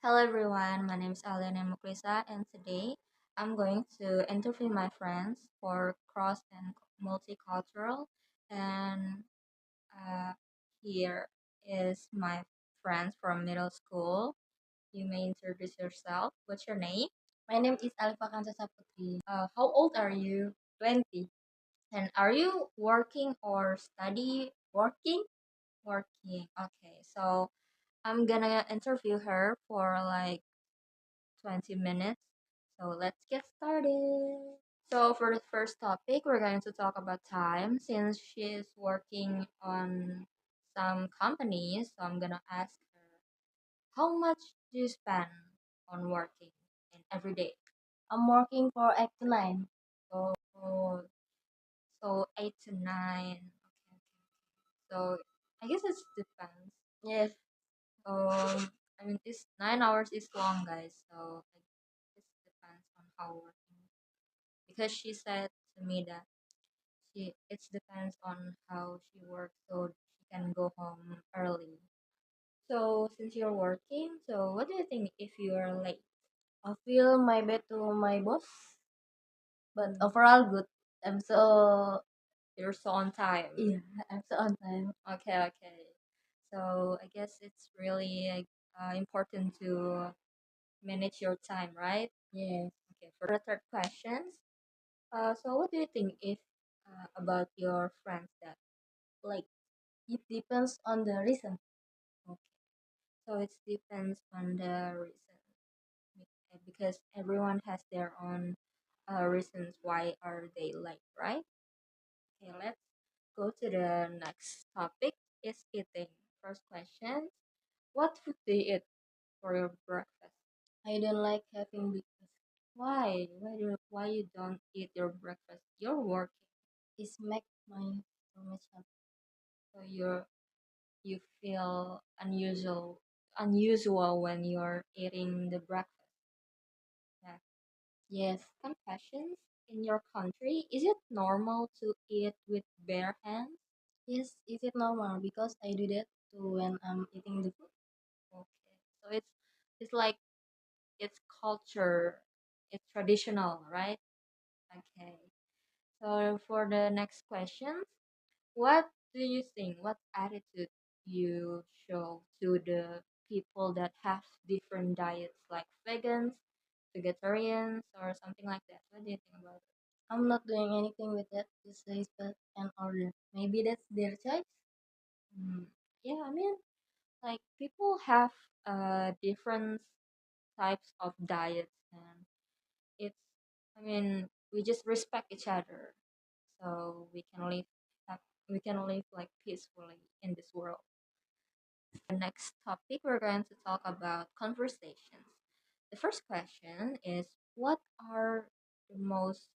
Hello everyone, my name is Aliana Mukrisa and today I'm going to interview my friends for cross and multicultural and uh, here is my friends from middle school. You may introduce yourself. What's your name? My name is Alifa Kansasa Putri. How old are you? 20. And are you working or study? Working? Working. Okay, so I'm gonna interview her for like 20 minutes. So let's get started. So for the first topic, we're going to talk about time since she's working on some companies. So I'm gonna ask her, how much do you spend on working in every day? I'm working for 8 to 9. Oh, so 8 to 9. Okay, okay. So I guess it depends. Yes. I mean, this 9 hours is long, guys. So I guess it depends on how working because she said to me that it depends on how she works so she can go home early. So since you're working, so what do you think if you are late? I feel my bad to my boss, but Mm. overall good. I'm so You're so on time. yeah, I'm so on time. Okay, okay. So I guess it's really important to manage your time, right? Yes. Okay. For the third questions, so what do you think if about your friends that Like it depends on the reason. okay? So it depends on the reason because everyone has their own reasons why are they late, right? Okay, let's go to the next topic is eating. First question, what food do you eat for your breakfast? I don't like having breakfast. Why you don't eat your breakfast? You're working, It's make my stomach hurt. so you feel unusual when you're eating the breakfast. Yeah. Yes. Some questions. In your country, is it normal to eat with bare hands? Yes, is it normal? Because I do that too when I'm eating the food. Okay. So it's like it's culture, it's traditional, right? Okay. So for the next questions, what do you think? What attitude you show to the people that have different diets, like vegans, vegetarians, or something like that? What do you think about it? I'm not doing anything with that. Just respect and order. Maybe that's their choice. Hmm. Yeah, I mean, like people have different types of diets, and it's, I mean, we just respect each other, so we can live like peacefully in this world. The next topic we're going to talk about conversations. The first question is, what are the most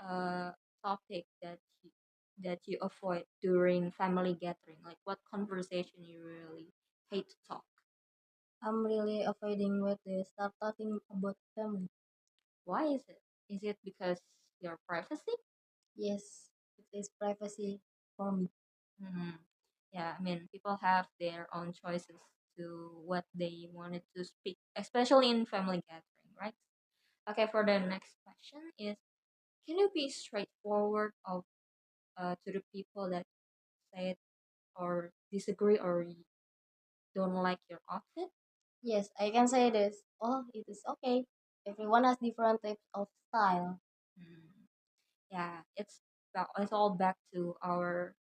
uh topic that you avoid during family gathering? Like what conversation you really hate to talk? I'm really avoiding when they start talking about family. Why is it? Is it because your privacy? Yes, it is privacy for me. Hmm. Yeah, I mean, people have their own choices to what they wanted to speak, especially in family gathering, right? Okay, for the next question is, can you be straightforward to the people that say it or disagree or don't like your outfit? Yes, I can say this. Oh, it is okay. Everyone has different types of style. Hmm. Yeah, it's all back to our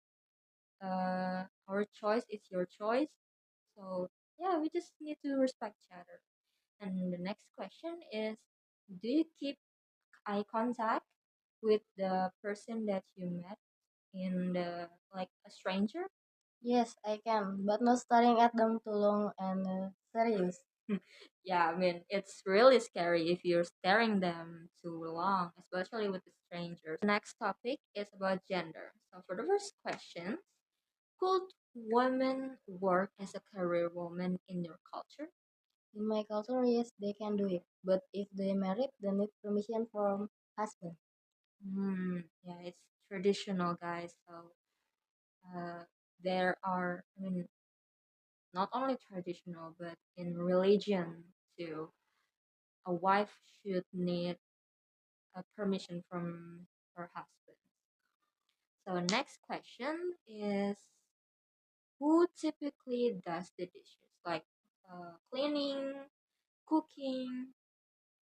choice. It's your choice. So yeah, we just need to respect each other. And the next question is, do you keep eye contact with the person that you met in the like a stranger? Yes, I can, but not staring at them too long and serious. Yeah, I mean, it's really scary if you're staring them too long, especially with the strangers. Next topic is about gender. So for the first question, could women work as a career woman in your culture? In my culture, yes, they can do it. But if they married, they need permission from husband. Yeah, it's traditional, guys. So uh, there are, I mean, not only traditional, but in religion to a wife should need a permission from her husband. So next question is, who typically does the dishes? Like cleaning, cooking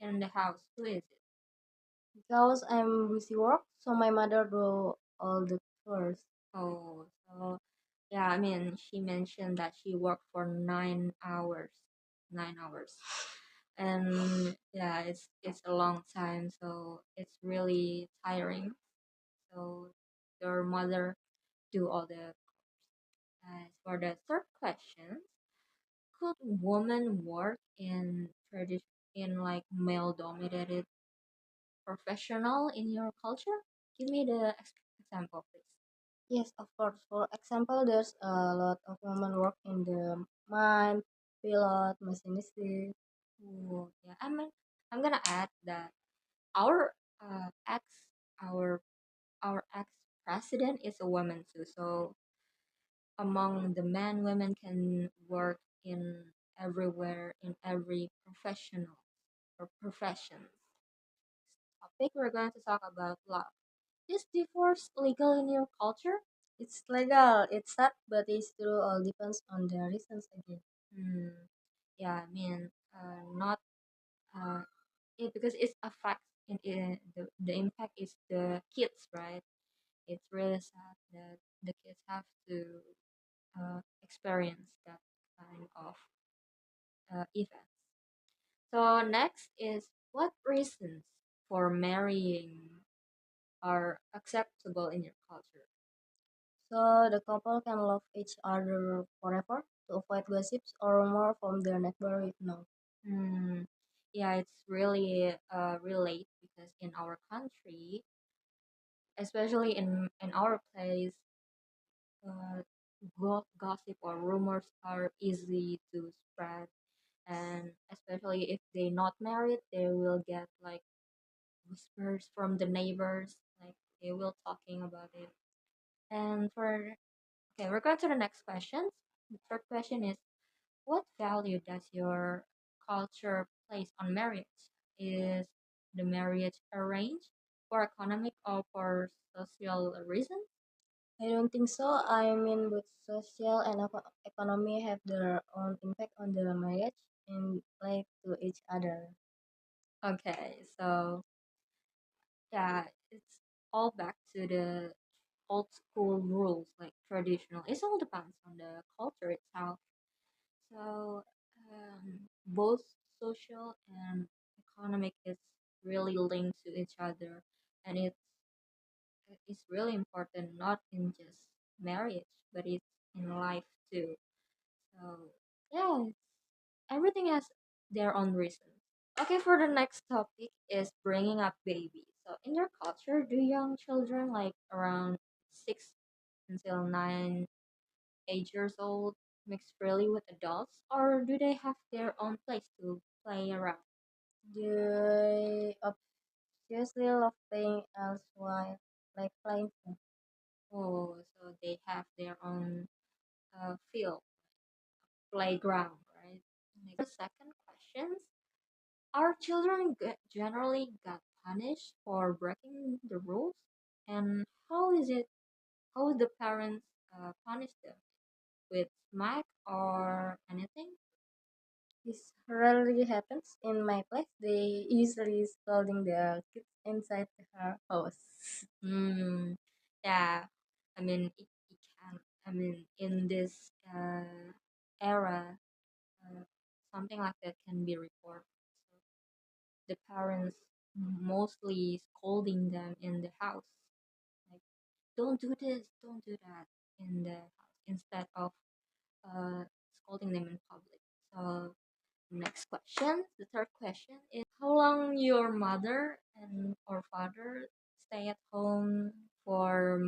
in the house. Who is it? Because I'm busy work, so my mother do all the chores. Oh, so yeah, I mean, she mentioned that she worked for 9 hours, 9 hours, and yeah, it's a long time, so it's really tiring. So your mother do all the. For the third question, could women work in tradition in like male dominated professional in your culture? Give me the example, please. Yes, of course. For example, there's a lot of women work in the mine, pilot, machinist. Ooh, yeah, I'm gonna add that our uh, ex our ex president is a woman too. So among the men, women can work in everywhere in every professional or professions. Topic we're going to talk about love. Is divorce legal in your culture? It's legal, it's sad, but it's true. All depends on the reasons again. Hmm. Yeah, I mean, not uh, because it's affects the impact is the kids, right? It's really sad that the kids have to experience that kind of events. So next is, what reasons for marrying are acceptable in your culture? So the couple can love each other forever to avoid gossips or rumor from their neighbor if no. Hmm. Yeah, it's really relate because in our country, especially in our place, uh, gossip or rumors are easy to spread, and especially if they not married, they will get like whispers from the neighbors, like they will talking about it. And for okay, we're going to the next question. The third question is, what value does your culture place on marriage? Is the marriage arranged for economic or for social reasons? I don't think so. I mean, both social and economy have their own impact on the marriage and like to each other. Okay, so yeah, it's all back to the old school rules, like traditional. It all depends on the culture itself. So both social and economic is really linked to each other, and it's really important not in just marriage, but it's in life too. So yeah, everything has their own reasons. Okay, for the next topic is bringing up babies. So in your culture, do young children like around 6 until 9 8 years old mix freely with adults, or do they have their own place to play around? They obviously love playing elsewhere, like playing. Oh, so they have their own field, playground, right? Next, the second question: are children generally got punished for breaking the rules? And how is it? How would the parents punish them? With smack or anything? This rarely happens in my place. They usually scolding their kids inside her house. Hmm. Yeah. I mean, it can. I mean, in this era, uh, something like that can be reported. So the parents mostly scolding them in the house, like, don't do this, don't do that in the house, instead of uh, scolding them in public. So next question, the third question is, how long your mother and or father stay at home for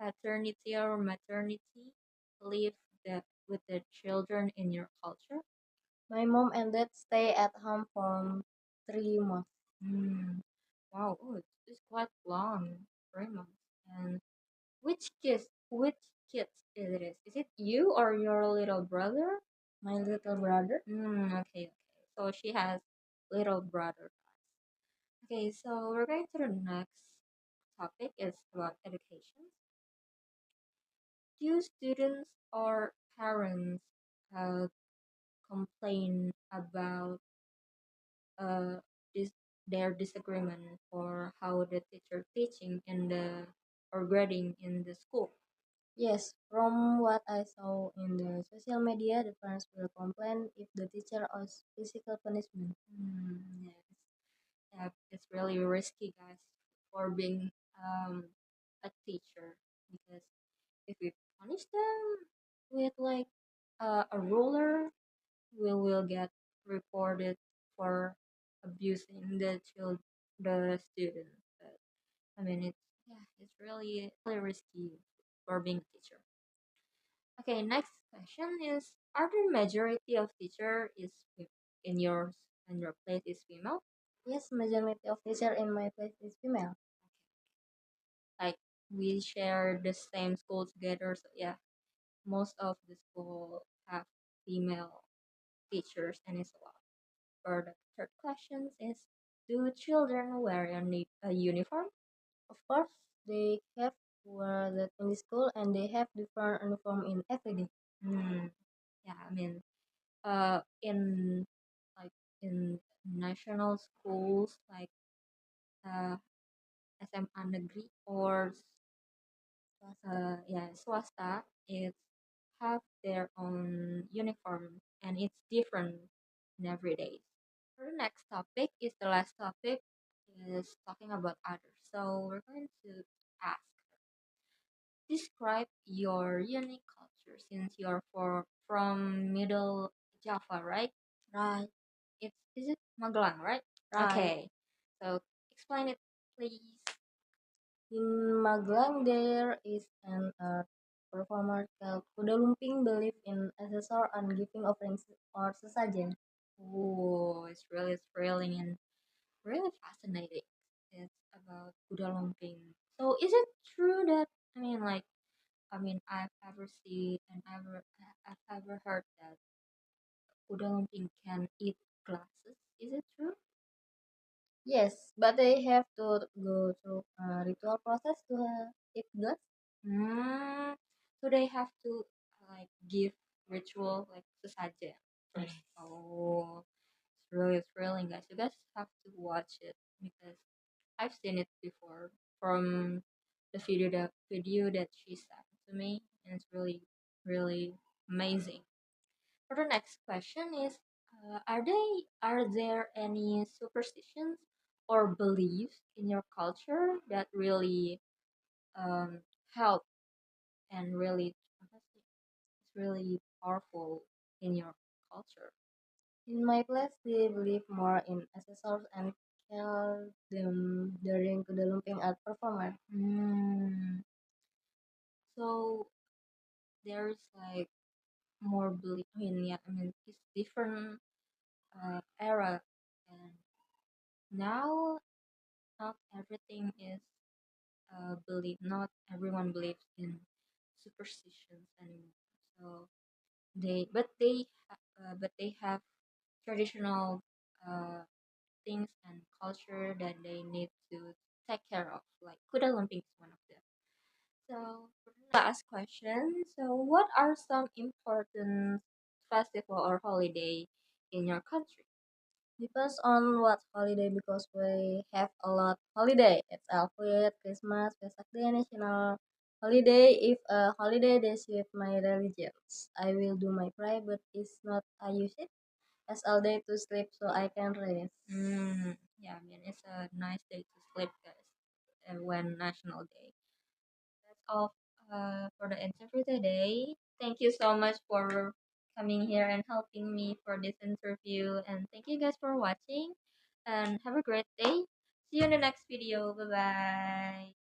paternity or maternity leave with the children in your culture? My mom and dad stay at home for 3 months. Hmm. Wow, oh, it's quite long, 3 months. And which kids is it? Is it you or your little brother? My little brother. Okay, okay. So she has little brother. Okay, so we're going to the next topic. It's about education. Do students or parents uh, complain about uh, this their disagreement for how the teacher teaching in the or grading in the school? Yes, from what I saw in the social media, the parents will complain if the teacher owes physical punishment. Yes, it's really risky, guys, for being a teacher because if we punish them with like a ruler, we will get reported for abusing the student. But I mean, it's really risky for being a teacher. Okay, next question is: are the majority of teacher is in your place is female? Yes, majority of teacher in my place is female. Like we share the same school together, so yeah, most of the school have female teachers, and it's a lot. For the third question is: do children wear a uniform? Of course, they have to wear that in the school and they have different uniform in every day. Hmm. Yeah, I mean, in like in national schools like uh, SMA negeri or yeah swasta, it's have their own uniform and it's different in every day. For the next topic is the last topic is talking about others. So we're going to ask describe your unique culture since you're from Middle Java, right? Right, Is it Magelang, right? right. Okay. So explain it, please. In Magelang, there is an art performer called Kuda Lumping believe in ancestor and giving offerings or sesajen. Oh, it's really thrilling and really fascinating. It's about Kuda Lumping. So is it true that I've ever seen and I've ever heard that Kuda Lumping can eat glasses. Is it true? Yes, but they have to go through a ritual process to eat glass. Mm, so they have to like give ritual like sesajen first. Oh, it's really thrilling, guys. You guys have to watch it because I've seen it before from the video that she sent to me, and it's really amazing. For the next question is, are there any superstitions or beliefs in your culture that really um, help and really it's really powerful in your culture? In my place, they believe more in ancestors and kill them during Kuda Lumping art performance. Mm, so there's like more belief. It's different era, and now not everything is believe. Not everyone believes in superstitions anymore. So but they have traditional uh, things and culture that they need to take care of. Like Kuda Lumping is one of them. So for the last question, so what are some important festival or holiday in your country? Depends on what holiday because we have a lot holiday. It's Alfred, Christmas, Vesak Day, National Holiday. If a holiday they suit my religions, I will do my prayer, but it's not I use it as all day to sleep so I can rest. Yeah, it's a nice day to sleep, guys. When National Day. That's all for the interview today. Thank you so much for coming here and helping me for this interview. And thank you guys for watching. And have a great day. See you in the next video. Bye bye.